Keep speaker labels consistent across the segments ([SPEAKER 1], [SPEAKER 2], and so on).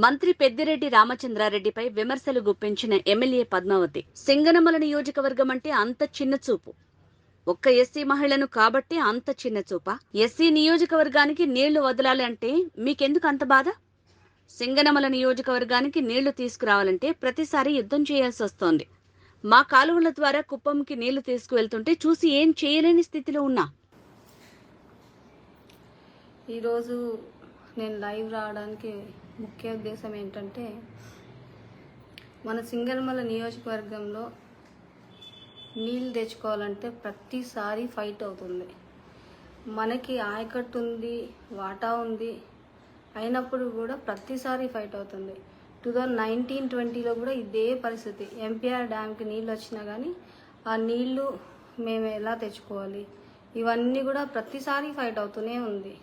[SPEAKER 1] మంత్రి పెద్దిరెడ్డి రామచంద్రారెడ్డిపై విమర్శలు గుప్పించిన ఎమ్మెల్యే పద్మావతి. సింగనమల నియోజకవర్గం అంటే అంత చిన్న చూపు. ఒక్క ఎస్సీ మహిళను కాబట్టి అంత చిన్న చూపా? ఎస్సీ నియోజకవర్గానికి నీళ్లు వదలాలి అంటే మీకెందుకు అంత బాధ? సింగనమల నియోజకవర్గానికి నీళ్లు తీసుకురావాలంటే ప్రతిసారి యుద్ధం చేయాల్సి వస్తోంది. మా కాలువల ద్వారా కుప్పంకి నీళ్లు తీసుకువెళ్తుంటే చూసి ఏం చేయలేని స్థితిలో ఉన్నా.
[SPEAKER 2] ఈరోజు నేను లైవ్ రావడానికి ముఖ్య ఉద్దేశం ఏంటంటే, మన సింగనమల నియోజకవర్గంలో నీళ్ళు తెచ్చుకోవాలంటే ప్రతిసారి ఫైట్ అవుతుంది. మనకి ఆయకట్టు ఉంది, వాటా ఉంది, అయినప్పుడు కూడా ప్రతిసారి ఫైట్ అవుతుంది. 2019-20లో కూడా ఇదే పరిస్థితి. ఎంపీఆర్ డ్యామ్కి నీళ్ళు వచ్చినా కానీ ఆ నీళ్లు మేము ఎలా తెచ్చుకోవాలి, ఇవన్నీ కూడా ప్రతిసారి ఫైట్ అవుతూనే ఉంది.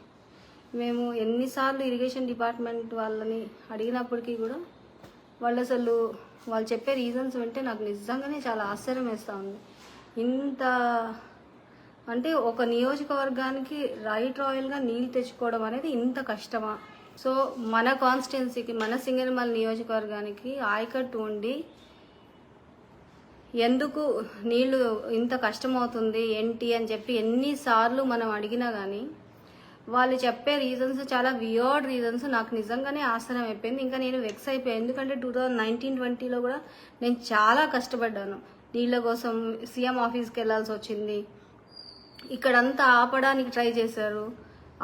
[SPEAKER 2] మేము ఎన్నిసార్లు ఇరిగేషన్ డిపార్ట్మెంట్ వాళ్ళని అడిగినప్పటికీ కూడా వాళ్ళు చెప్పే రీజన్స్ వింటే నాకు నిజంగానే చాలా ఆశ్చర్యం వేస్తూ ఉంది. ఇంత అంటే ఒక నియోజకవర్గానికి రాయల్గా నీళ్ళు తెచ్చుకోవడం అనేది ఇంత కష్టమా? సో మన కాన్స్టిట్యున్సీకి, మన సింగనమల నియోజకవర్గానికి ఆయకట్టు ఉండి ఎందుకు నీళ్లు ఇంత కష్టమవుతుంది ఏంటి అని చెప్పి ఎన్నిసార్లు మనం అడిగినా కానీ వాళ్ళు చెప్పే రీజన్స్ చాలా వియర్డ్ రీజన్స్. నాకు నిజంగానే ఆశ్చర్యం అయిపోయింది. ఇంకా నేను వెక్స్ అయిపోయాను. ఎందుకంటే 2019-20లో కూడా నేను చాలా కష్టపడ్డాను నీళ్ళ కోసం. సీఎం ఆఫీస్కి వెళ్ళాల్సి వచ్చింది. ఇక్కడంతా ఆపడానికి ట్రై చేశారు.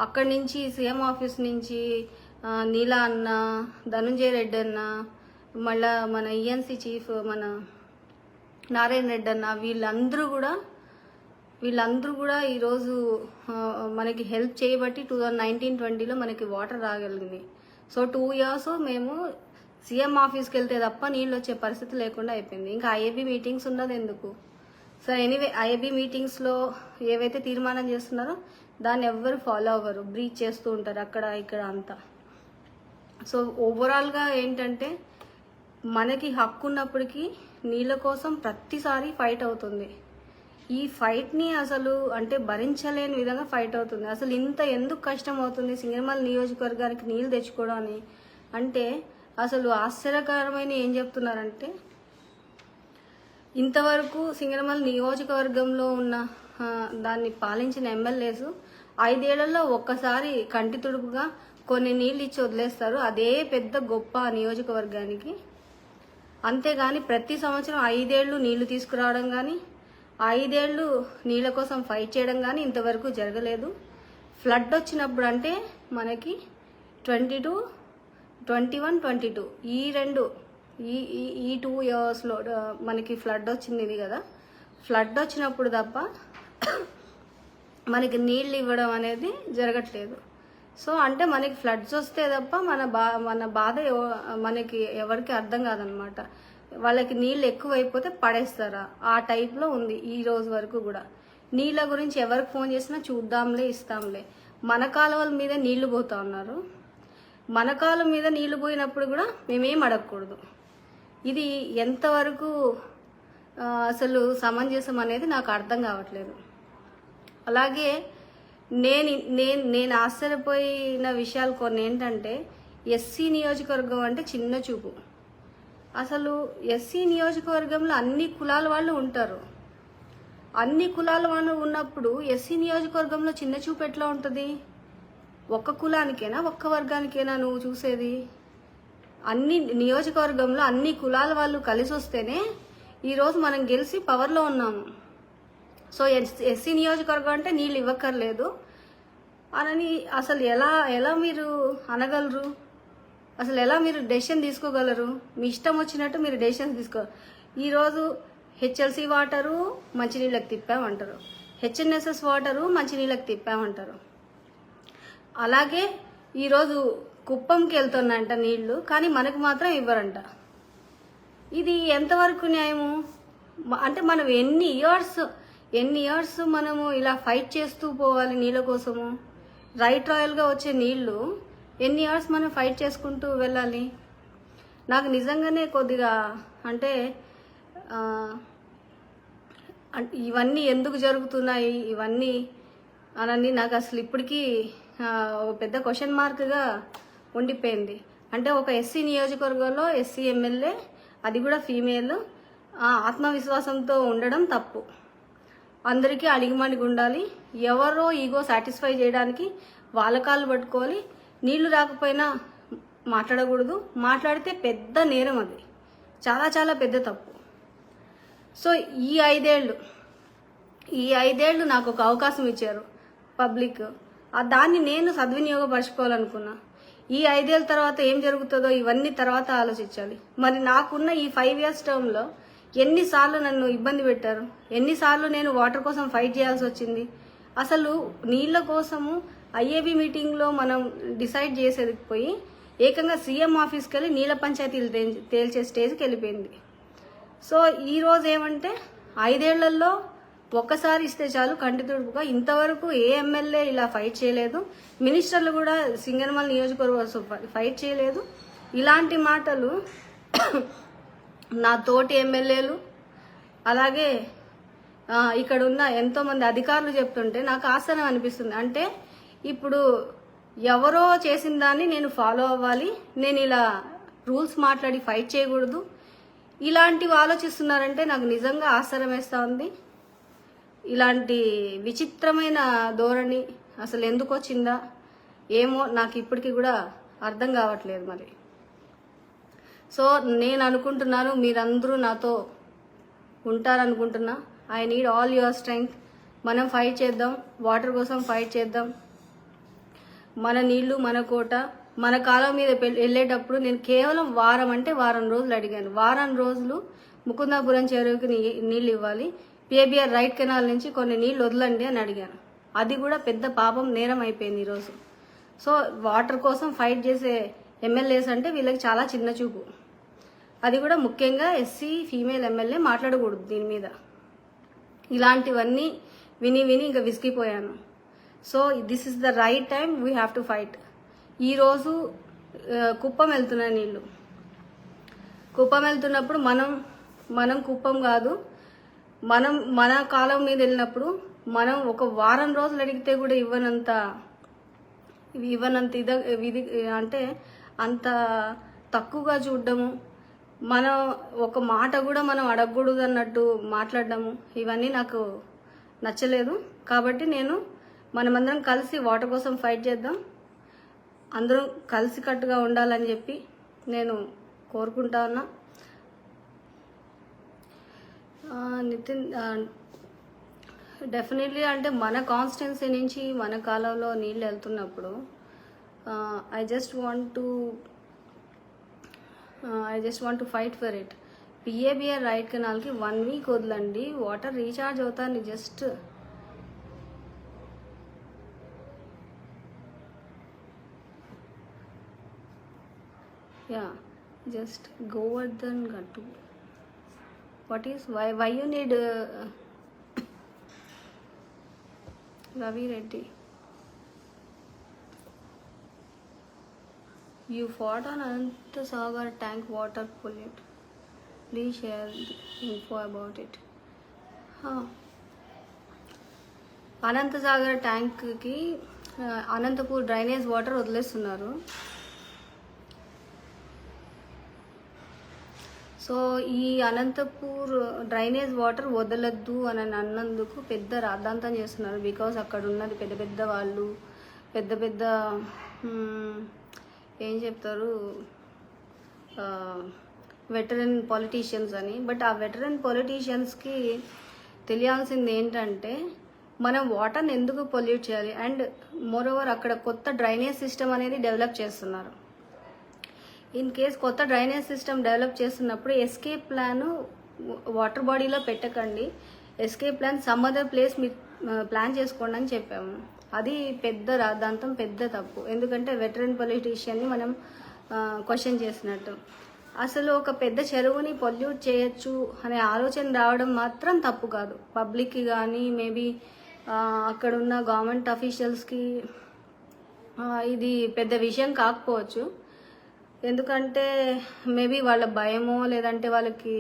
[SPEAKER 2] అక్కడి నుంచి సీఎం ఆఫీస్ నుంచి నీలా అన్న, ధనుంజయ రెడ్డి అన్న, మళ్ళా మన ఈఎన్సీ చీఫ్ మన నారాయణ రెడ్డి అన్న, వీళ్ళందరూ కూడా ఈరోజు మనకి హెల్ప్ చేయబట్టి 2019-20లో మనకి వాటర్ రాగలిగింది. సో 2 years మేము సీఎం ఆఫీస్కి వెళ్తే తప్ప నీళ్ళు వచ్చే పరిస్థితి లేకుండా అయిపోయింది. ఇంకా ఐఏబీ మీటింగ్స్ ఉన్నది ఎందుకు? సో ఎనీవే, ఐఏబీ మీటింగ్స్లో ఏవైతే తీర్మానం చేస్తున్నారో దాన్ని ఎవ్వరు ఫాలో అవ్వరు, బ్రీచ్ చేస్తూ ఉంటారు అక్కడ ఇక్కడ అంతా. సో ఓవరాల్గా ఏంటంటే, మనకి హక్కు ఉన్నప్పటికీ నీళ్ళ కోసం ప్రతిసారి ఫైట్ అవుతుంది. ఈ ఫైట్ని అసలు అంటే భరించలేని విధంగా ఫైట్ అవుతుంది. అసలు ఇంత ఎందుకు కష్టం అవుతుంది సింగనమల నియోజకవర్గానికి నీళ్ళు తెచ్చుకోవడం అని అంటే, అసలు ఆశ్చర్యకరమైన ఏం చెప్తున్నారంటే, ఇంతవరకు సింగనమల నియోజకవర్గంలో ఉన్న దాన్ని పాలించిన ఎమ్మెల్యేస్ 5 ఏళ్లలో ఒక్కసారి కంటి తుడుపుగా కొన్ని నీళ్ళు ఇచ్చి వదిలేస్తారు. అదే పెద్ద గొప్ప నియోజకవర్గానికి. అంతేగాని ప్రతి సంవత్సరం 5 ఏళ్ళు నీళ్లు తీసుకురావడం కానీ, 5 ఏళ్ళు నీళ్ళ కోసం ఫైట్ చేయడం కానీ ఇంతవరకు జరగలేదు. ఫ్లడ్ వచ్చినప్పుడు అంటే మనకి 22, 21, 22 ఈ 2 yearsలో మనకి ఫ్లడ్ వచ్చింది ఇది కదా. ఫ్లడ్ వచ్చినప్పుడు తప్ప మనకి నీళ్ళు ఇవ్వడం అనేది జరగట్లేదు. సో అంటే మనకి ఫ్లడ్స్ వస్తే తప్ప మన బాధ మనకి ఎవరికి అర్థం కాదనమాట. వాళ్ళకి నీళ్ళు ఎక్కువైపోతే పడేస్తారా, ఆ టైప్లో ఉంది ఈ రోజు వరకు కూడా. నీళ్ళ గురించి ఎవరికి ఫోన్ చేసినా చూద్దాంలే, ఇస్తాంలే. మన కాలువల మీద నీళ్లు పోతా ఉన్నారు. మన కాలువ మీద నీళ్లు పోయినప్పుడు కూడా మేమేం అడగకూడదు. ఇది ఎంతవరకు అసలు సమంజసం అనేది నాకు అర్థం కావట్లేదు. అలాగే నేను ఆశ్చర్యపోయిన విషయాలు కొన్ని ఏంటంటే, ఎస్సీ నియోజకవర్గం అంటే చిన్న చూపు. అసలు ఎస్సీ నియోజకవర్గంలో అన్ని కులాల వాళ్ళు ఉంటారు. అన్ని కులాల వాళ్ళు ఉన్నప్పుడు ఎస్సీ నియోజకవర్గంలో చిన్న చూపు ఎట్లా ఉంటుంది? ఒక్క కులానికైనా, ఒక్క వర్గానికైనా నువ్వు చూసేది? అన్ని నియోజకవర్గంలో అన్ని కులాల వాళ్ళు కలిసి వస్తేనే ఈరోజు మనం గెలిచి పవర్లో ఉన్నాము. సో ఎస్సీ నియోజకవర్గం అంటే నీళ్ళు ఇవ్వక్కర్లేదు అని అసలు ఎలా మీరు అనగలరు? అసలు ఎలా మీరు డెసిషన్ తీసుకోగలరు? మీ ఇష్టం వచ్చినట్టు మీరు డెసిషన్స్ ఈరోజు హెచ్ఎల్సీ వాటరు మంచినీళ్ళకి తిప్పామంటారు, హెచ్ఎన్ఎస్ఎస్ వాటరు మంచినీళ్ళకి తిప్పామంటారు. అలాగే ఈరోజు కుప్పంకి వెళ్తున్నాయంట నీళ్లు, కానీ మనకు మాత్రం ఇవ్వరంట. ఇది ఎంతవరకు న్యాయము? అంటే మనం ఎన్ని ఇయర్స్ మనము ఇలా ఫైట్ చేస్తూ పోవాలి నీళ్ళ కోసము? రాయల్గా వచ్చే నీళ్లు ఎన్ని ఇయర్స్ మనం ఫైట్ చేసుకుంటూ వెళ్ళాలి? నాకు నిజంగానే కొద్దిగా అంటే ఇవన్నీ ఎందుకు జరుగుతున్నాయి ఇవన్నీ అనని నాకు అసలు ఇప్పటికీ పెద్ద క్వశ్చన్ మార్క్గా ఉండిపోయింది. అంటే ఒక ఎస్సీ నియోజకవర్గంలో ఎస్సీ ఎమ్మెల్యే, అది కూడా ఫీమేల్, ఆత్మవిశ్వాసంతో ఉండడం తప్పు. అందరికీ అడిగిమడిగి ఉండాలి. ఎవరో ఈగో సాటిస్ఫై చేయడానికి వాళ్ళ కాళ్ళు పట్టుకోవాలి. నీళ్లు రాకపోయినా మాట్లాడకూడదు. మాట్లాడితే పెద్ద నేరం, అది చాలా చాలా పెద్ద తప్పు. సో ఈ ఐదేళ్లు నాకు ఒక అవకాశం ఇచ్చారు పబ్లిక్. దాన్ని నేను సద్వినియోగపరచుకోవాలనుకున్నా. ఈ 5 ఏళ్ళ తర్వాత ఏం జరుగుతుందో ఇవన్నీ తర్వాత ఆలోచించాలి. మరి నాకున్న ఈ 5 ఇయర్స్ టర్మ్లో ఎన్నిసార్లు నన్ను ఇబ్బంది పెట్టారు, ఎన్నిసార్లు నేను వాటర్ కోసం ఫైట్ చేయాల్సి వచ్చింది. అసలు నీళ్ళ కోసము ఐఏబీ మీటింగ్లో మనం డిసైడ్ చేసేది పోయి ఏకంగా సీఎం ఆఫీస్కి వెళ్ళి నీళ్ళ పంచాయతీలు తేల్చే స్టేజ్కి వెళ్ళిపోయింది. సో ఈరోజు ఏమంటే 5 ఏళ్లలో ఒక్కసారి ఇస్తే చాలు కంటి తుడుపుగా. ఇంతవరకు ఏ ఎమ్మెల్యే ఇలా ఫైట్ చేయలేదు. మినిస్టర్లు కూడా సింగనమల నియోజకవర్గం ఫైట్ చేయలేదు. ఇలాంటి మాటలు నా తోటి ఎమ్మెల్యేలు అలాగే ఇక్కడ ఉన్న ఎంతోమంది అధికారులు చెప్తుంటే నాకు ఆశ్చర్యం అనిపిస్తుంది. అంటే ఇప్పుడు ఎవరో చేసిన దాన్ని నేను ఫాలో అవ్వాలి, నేను ఇలా రూల్స్ మాట్లాడి ఫైట్ చేయకూడదు, ఇలాంటివి ఆలోచిస్తున్నారంటే నాకు నిజంగా ఆశ్చర్యం వేస్తూ ఉంది. ఇలాంటి విచిత్రమైన ధోరణి అసలు ఎందుకు వచ్చిందా ఏమో నాకు ఇప్పటికీ కూడా అర్థం కావట్లేదు. మరి సో నేను అనుకుంటున్నాను మీరందరూ నాతో ఉంటారనుకుంటున్నా. I need all your strength. మనం ఫైట్ చేద్దాం, వాటర్ కోసం ఫైట్ చేద్దాం. మన నీళ్లు మన కోట. మన కాలం మీద వెళ్ళేటప్పుడు నేను కేవలం వారం రోజులు అడిగాను. వారం రోజులు ముకుందాపురం చెరువుకి నీళ్ళు ఇవ్వాలి, పిఏబిఆర్ రైట్ కెనాల్ నుంచి కొన్ని నీళ్ళు వదలండి అని అడిగాను. అది కూడా పెద్ద పాపం, నేరం అయిపోయింది ఈరోజు. సో వాటర్ కోసం ఫైట్ చేసే ఎమ్మెల్యేస్ అంటే వీళ్ళకి చాలా చిన్న చూపు. అది కూడా ముఖ్యంగా ఎస్సీ ఫీమేల్ ఎమ్మెల్యే మాట్లాడకూడదు దీని మీద. ఇలాంటివన్నీ విని ఇంకా విసిగిపోయాను. So this is the right time, we have to fight. ఈరోజు కుప్పం వెళ్తున్నాయి నీళ్ళు. కుప్పం వెళ్తున్నప్పుడు మనం కుప్పం కాదు, మన కాలం మీద వెళ్ళినప్పుడు మనం ఒక వారం రోజులు అడిగితే కూడా ఇవ్వనంత ఇది అంటే అంత తక్కువగా చూడడము, మనం ఒక మాట కూడా మనం అడగకూడదు అన్నట్టు మాట్లాడడము, ఇవన్నీ నాకు నచ్చలేదు. కాబట్టి మనమందరం కలిసి వాటర్ కోసం ఫైట్ చేద్దాం, అందరం కలిసికట్టుగా ఉండాలని చెప్పి నేను కోరుకుంటా ఉన్నా. నితిన్, డెఫినెట్లీ అంటే మన కాన్స్టిట్యున్సీ నుంచి మన కాలంలో నీళ్ళు వెళ్తున్నప్పుడు I just want to fight for it. PABR right కెనాల్కి 1 వీక్ వదలండి, వాటర్ రీఛార్జ్ అవుతాను. జస్ట్ గోవర్ధన్ గట్టు. What is why you need Ravi Reddy? You fought on Ananta Sagar tank water pollute. Please share the info about it. Anantha Sagar ట్యాంక్కి Anantapur drainage water వదిలేస్తున్నారు. So ఈ Anantapur drainage water వదలద్దు అని అన్నందుకు పెద్ద రాద్ధాంతం చేస్తున్నారు. బికాజ్ అక్కడ ఉన్నది పెద్ద వాళ్ళు, పెద్ద ఏం చెప్తారు, వెటరన్ పొలిటీషియన్స్ అని. బట్ ఆ వెటరన్ పొలిటీషియన్స్కి తెలియాల్సింది ఏంటంటే మనం వాటర్ని ఎందుకు పొల్యూట్ చేయాలి. అండ్ మోరోవర్ అక్కడ కొత్త డ్రైనేజ్ సిస్టమ్ అనేది డెవలప్ చేస్తున్నారు. ఇన్ కేస్ కొత్త డ్రైనేజ్ సిస్టమ్ డెవలప్ చేస్తున్నప్పుడు ఎస్కేప్ ప్లాన్ వాటర్ బాడీలో పెట్టకండి, escape plan some other place మీరు ప్లాన్ చేసుకోండి అని చెప్పాము. అది పెద్ద రాద్ధాంతం, పెద్ద తప్పు. ఎందుకంటే వెటరన్ పొలిటీషియన్ని మనం క్వశ్చన్ చేసినట్టు. అసలు ఒక పెద్ద చెరువుని పొల్యూట్ చేయొచ్చు అనే ఆలోచన రావడం మాత్రం తప్పు కాదు. పబ్లిక్కి కానీ మేబీ అక్కడ ఉన్న గవర్నమెంట్ అఫీషియల్స్కి ఇది పెద్ద విషయం కాకపోవచ్చు. ఎందుకంటే మేబీ వాళ్ళ భయమో లేదంటే వాళ్ళకి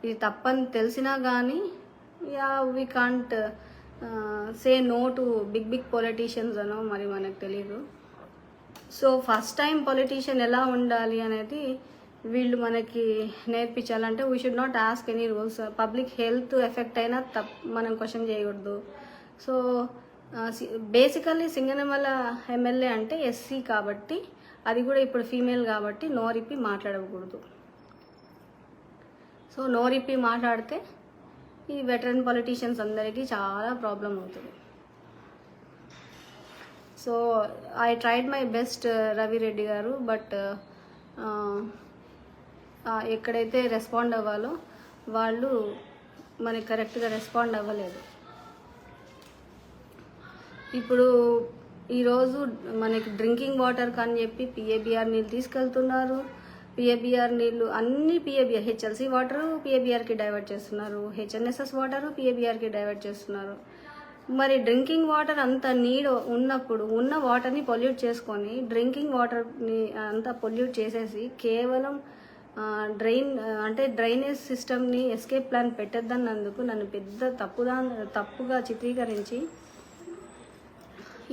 [SPEAKER 2] ఇది తప్పని తెలిసినా కానీ we can't say no to big politicians అనో మరి మనకు తెలీదు. సో ఫస్ట్ టైం పొలిటీషియన్ ఎలా ఉండాలి అనేది వీళ్ళు మనకి నేర్పించాలంటే we should not ask any rules. Public health effect అయినా మనం క్వశ్చన్ చేయకూడదు. సో బేసికల్లీ సింగనమల ఎమ్మెల్యే అంటే ఎస్సీ కాబట్టి, అది కూడా ఇప్పుడు ఫీమేల్ కాబట్టి నోరిప్పి మాట్లాడకూడదు. సో నోరిప్పి మాట్లాడితే ఈ వెటరన్ పొలిటీషియన్స్ అందరికీ చాలా ప్రాబ్లం అవుతుంది. So I tried my best Ravi Reddy గారు, బట్ ఎక్కడైతే రెస్పాండ్ అవ్వాలో వాళ్ళు మనకి కరెక్ట్గా రెస్పాండ్ అవ్వలేదు. ఇప్పుడు ఈరోజు మనకి డ్రింకింగ్ వాటర్ అని చెప్పి పిఏబిఆర్ నీళ్ళు తీసుకెళ్తున్నారు. పిఏబిఆర్ నీళ్ళు అన్ని పిఏబిఆర్, హెచ్ఎల్సి వాటర్ పిఏబిఆర్కి డైవర్ట్ చేస్తున్నారు, హెచ్ఎన్ఎస్ఎస్ వాటర్ పిఏబిఆర్కి డైవర్ట్ చేస్తున్నారు. మరి డ్రింకింగ్ వాటర్ అంత నీడ్ ఉన్నప్పుడు ఉన్న వాటర్ని పొల్యూట్ చేసుకొని డ్రింకింగ్ వాటర్ని అంతా పొల్యూట్ చేసేసి కేవలం డ్రైనేజ్ సిస్టమ్ని ఎస్కేప్ ప్లాన్ పెట్టద్దన్నందుకు నన్ను పెద్ద తప్పుగా చిత్రీకరించి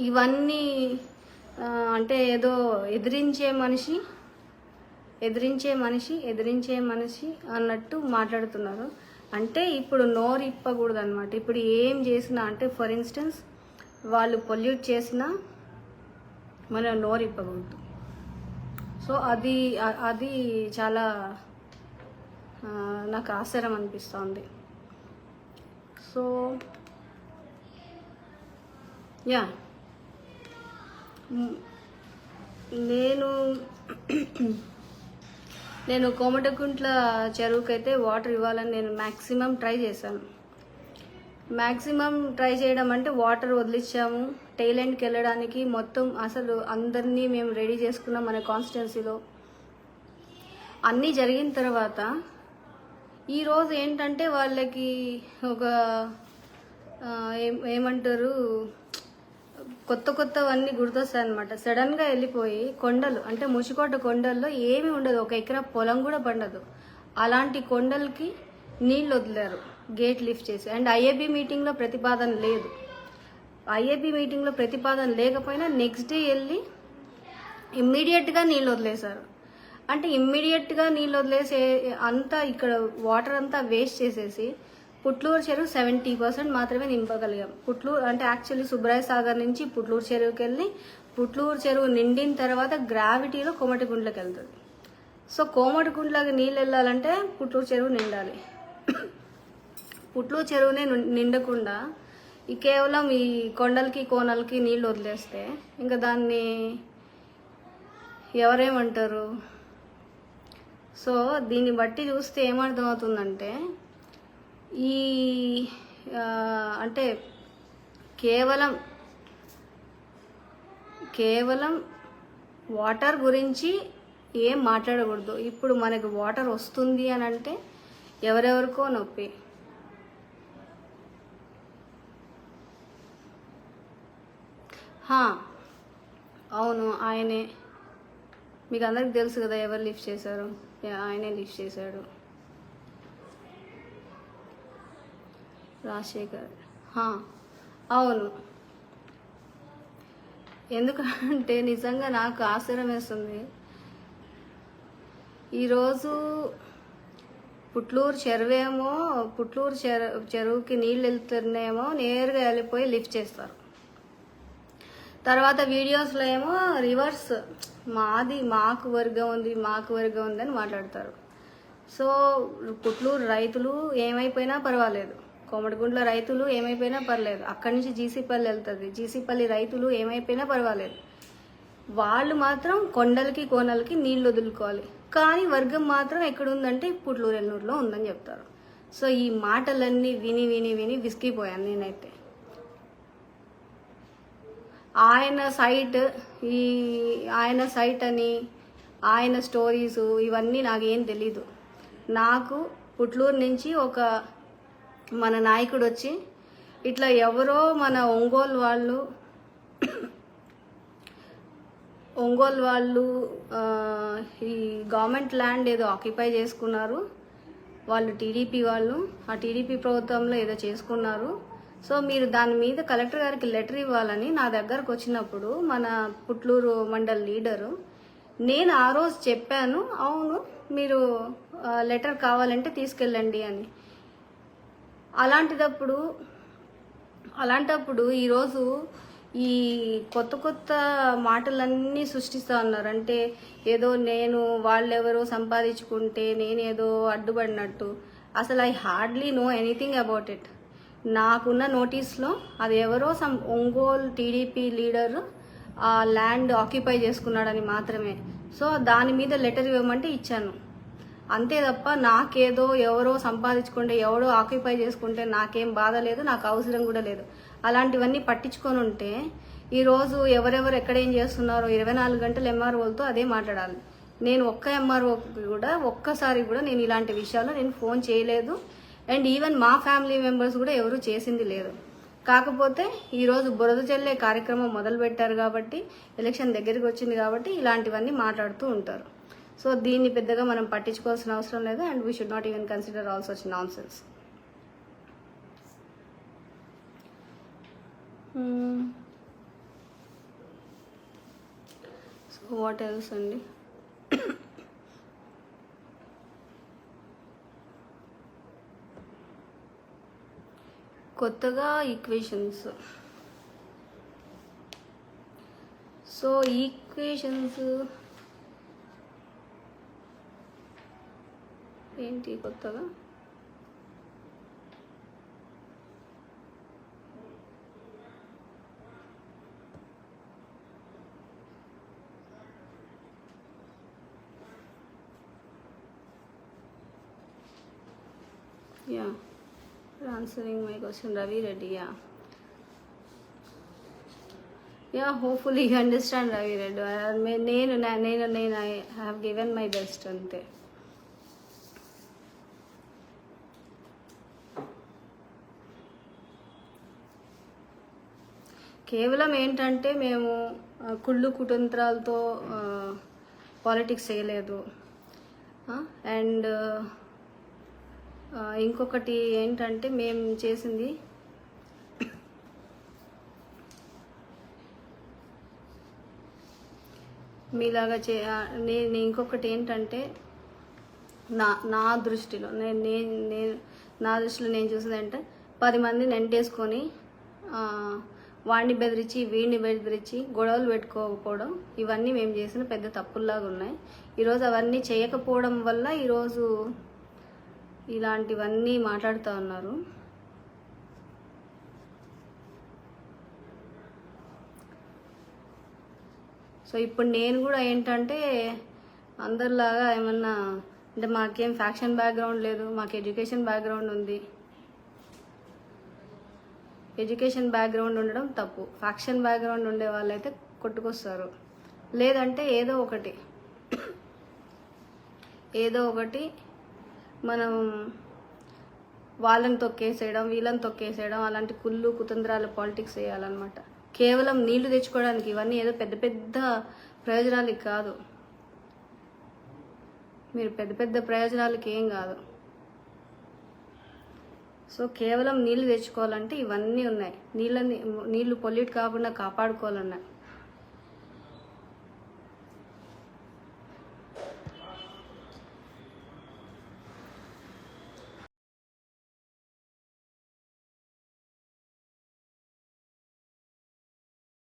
[SPEAKER 2] ఇవన్నీ ఏదో ఎదిరించే మనిషి అన్నట్టు మాట్లాడుతున్నారు. ఇప్పుడు నోరు ఇప్పకూడదు అనమాట. ఇప్పుడు ఏం చేసినా ఫర్ ఇన్స్టెన్స్ వాళ్ళు పొల్యూట్ చేసినా మనం నోరు ఇప్పకూడదు. సో అది చాలా నాకు ఆశ్చర్యం అనిపిస్తుంది. సో యా, నేను కోమటగుంట్ల చెరువుకైతే వాటర్ ఇవ్వాలని నేను మ్యాక్సిమం ట్రై చేశాను. మ్యాక్సిమం ట్రై చేయడం వాటర్ వదిలించాము. టైలెండ్కి వెళ్ళడానికి మొత్తం అసలు అందరినీ మేము రెడీ చేసుకున్నాం. మన కాన్స్టిట్యున్సీలో అన్నీ జరిగిన తర్వాత ఈరోజు వాళ్ళకి ఒక ఏమంటారు కొత్తవన్నీ గుర్తొస్తాయి అనమాట. సడన్గా వెళ్ళిపోయి కొండలు ముచికోట కొండల్లో ఏమీ ఉండదు, 1 ఎకరా పొలం కూడా పండదు. అలాంటి కొండలకి నీళ్ళు వదిలారు గేట్ లిఫ్ట్ చేసి. ఐఏబీ మీటింగ్లో ప్రతిపాదన లేదు. ఐఏబీ మీటింగ్లో ప్రతిపాదన లేకపోయినా నెక్స్ట్ డే వెళ్ళి ఇమ్మీడియట్గా నీళ్ళు వదిలేశారు. ఇమ్మీడియట్గా నీళ్ళు వదిలేసే అంతా ఇక్కడ వాటర్ అంతా వేస్ట్ చేసేసి పుట్లూరు చెరువు 70% మాత్రమే నింపగలిగాం. పుట్లూరు యాక్చువల్లీ సుబ్రాయ సాగర్ నుంచి పుట్లూరు చెరువుకి వెళ్ళి పుట్లూరు చెరువు నిండిన తర్వాత గ్రావిటీలో కోమటిగుంట్లోకి వెళ్తుంది. సో కోమటిగుంట్లోకి నీళ్ళు వెళ్ళాలంటే పుట్లూరు చెరువు నిండాలి. పుట్లూరు చెరువునే నిండకుండా కేవలం ఈ కొండలకి కోనలకి నీళ్ళు వదిలేస్తే ఇంకా దాన్ని ఎవరేమంటారు? సో దీన్ని బట్టి చూస్తే ఏమర్థమవుతుందంటే ఈ కేవలం వాటర్ గురించి ఏం మాట్లాడకూడదు. ఇప్పుడు మనకు వాటర్ వస్తుంది అని ఎవరెవరికో నొప్పి. అవును, ఆయనే, మీకు అందరికి తెలుసు కదా ఎవరు లిఫ్ట్ చేశారు. ఆయనే లిఫ్ట్ చేశాడు, రాజశేఖర్. అవును, ఎందుకంటే నిజంగా నాకు ఆశ్చర్యం వేస్తుంది. ఈరోజు పుట్లూరు చెరువుకి నీళ్ళు వెళ్తున్నాయేమో నేరుగా వెళ్ళిపోయి లిఫ్ట్ చేస్తారు. తర్వాత వీడియోస్లో ఏమో రివర్స్ మాకు వర్గం ఉంది అని మాట్లాడతారు. సో పుట్లూరు రైతులు ఏమైపోయినా పర్వాలేదు, కోమటిగుంట్ల రైతులు ఏమైపోయినా పర్లేదు, అక్కడి నుంచి జీసీపల్లి వెళ్తుంది, జీసీపల్లి రైతులు ఏమైపోయినా పర్వాలేదు, వాళ్ళు మాత్రం కొండలకి కోనలకి నీళ్ళు వదులుకోవాలి. కానీ వర్గం మాత్రం ఎక్కడుందంటే పుట్లూరు ఎన్నూరులో ఉందని చెప్తారు. సో ఈ మాటలన్నీ విని విసిగిపోయాను నేనైతే. ఆయన సైట్ అని ఆయన స్టోరీసు ఇవన్నీ నాకేం తెలీదు. నాకు పుట్లూరు నుంచి ఒక మన నాయకుడు వచ్చి ఇట్లా ఎవరో మన ఒంగోలు వాళ్ళు ఈ గవర్నమెంట్ ల్యాండ్ ఏదో ఆక్యుపై చేసుకున్నారు వాళ్ళు, టీడీపీ వాళ్ళు, ఆ టీడీపీ ప్రభుత్వంలో ఏదో చేసుకున్నారు, సో మీరు దాని మీద కలెక్టర్ గారికి లెటర్ ఇవ్వాలని నా దగ్గరకు వచ్చినప్పుడు మన పుట్లూరు మండల్ లీడరు, నేను ఆ రోజు చెప్పాను, అవును మీరు లెటర్ కావాలంటే తీసుకెళ్ళండి అని. అలాంటప్పుడు ఈరోజు ఈ కొత్త కొత్త మాటలన్నీ సృష్టిస్తూ ఉన్నారు. అంటే ఏదో నేను వాళ్ళెవరో సంపాదించుకుంటే నేనేదో అడ్డుపడినట్టు. అసలు I hardly know anything about it. నాకున్న నోటీస్లో అది ఎవరో ఒంగోలు టీడీపీ లీడర్ ఆ ల్యాండ్ ఆక్యుపై చేసుకున్నాడని మాత్రమే. సో దాని మీద లెటర్ ఇవ్వమంటే ఇచ్చాను, అంతే తప్ప నాకేదో ఎవరో సంపాదించుకుంటే ఎవడో ఆక్యుపై చేసుకుంటే నాకేం బాధ లేదు, నాకు అవసరం కూడా లేదు. అలాంటివన్నీ పట్టించుకొని ఉంటే ఈరోజు ఎవరెవరు ఎక్కడేం చేస్తున్నారో 24 గంటలు ఎంఆర్ఓలతో అదే మాట్లాడాలి. నేను ఒక్క ఎంఆర్ఓ కూడా ఒక్కసారి కూడా నేను ఇలాంటి విషయాల్లో నేను ఫోన్ చేయలేదు. అండ్ ఈవెన్ మా ఫ్యామిలీ మెంబర్స్ కూడా ఎవరు చేసింది లేదు. కాకపోతే ఈరోజు బురద చల్లే కార్యక్రమం మొదలు పెట్టారు కాబట్టి, ఎలక్షన్ దగ్గరికి వచ్చింది కాబట్టి ఇలాంటివన్నీ మాట్లాడుతూ ఉంటారు. సో దీన్ని పెద్దగా మనం పట్టించుకోవాల్సిన అవసరం లేదు. And we should not even consider all such non sense. So what else అండి. కొత్తగా ఈక్వేషన్స్. సో ఈక్వేషన్స్ ఏంటి కొత్తగా? Yeah, answering my question, Ravi Reddy. Yeah, hopefully you understand, Ravi Reddy. I have given my best ante. కేవలం ఏంటంటే మేము కుళ్ళు కుతంత్రాలతో politics చేయలేదు. And ఇంకొకటి ఏంటంటే మేము చేసింది మీలాగా నేను ఇంకొకటి ఏంటంటే నా దృష్టిలో నేను చూసింది అంటే 10 మందిని ఎంటేసుకొని వాడిని బెదిరించి వీడిని బెదిరించి గొడవలు పెట్టుకోకపోవడం, ఇవన్నీ మేము చేసిన పెద్ద తప్పుల్లాగా ఉన్నాయి. ఈరోజు అవన్నీ చేయకపోవడం వల్ల ఈరోజు ఇలాంటివన్నీ మాట్లాడుతూ ఉన్నారు. సో ఇప్పుడు నేను కూడా ఏంటంటే అందరిలాగా ఏమన్నా అంటే మాకేం ఫ్యాక్షన్ బ్యాక్గ్రౌండ్ లేదు, మాకు ఎడ్యుకేషన్ బ్యాక్గ్రౌండ్ ఉంది. ఎడ్యుకేషన్ బ్యాక్గ్రౌండ్ ఉండడం తప్పు. ఫ్యాక్షన్ బ్యాక్గ్రౌండ్ ఉండే వాళ్ళైతే కొట్టుకొస్తారు. లేదంటే ఏదో ఒకటి మనం వాళ్ళని తొక్కేసేయడం, వీళ్ళని తొక్కేసేయడం, అలాంటి కుళ్ళు కుతంత్రాల పాలిటిక్స్ చేయాలన్నమాట. కేవలం నీళ్లు తెచ్చుకోవడానికి ఇవన్నీ ఏదో పెద్ద పెద్ద ప్రయోజనాలకి కాదు. మీరు పెద్ద పెద్ద ప్రయోజనాలకి ఏం కాదు. సో కేవలం నీళ్లు తెచ్చుకోవాలంటే ఇవన్నీ ఉన్నాయి. నీళ్ళు పొల్యూట్ కాకుండా కాపాడుకోవాలన్నా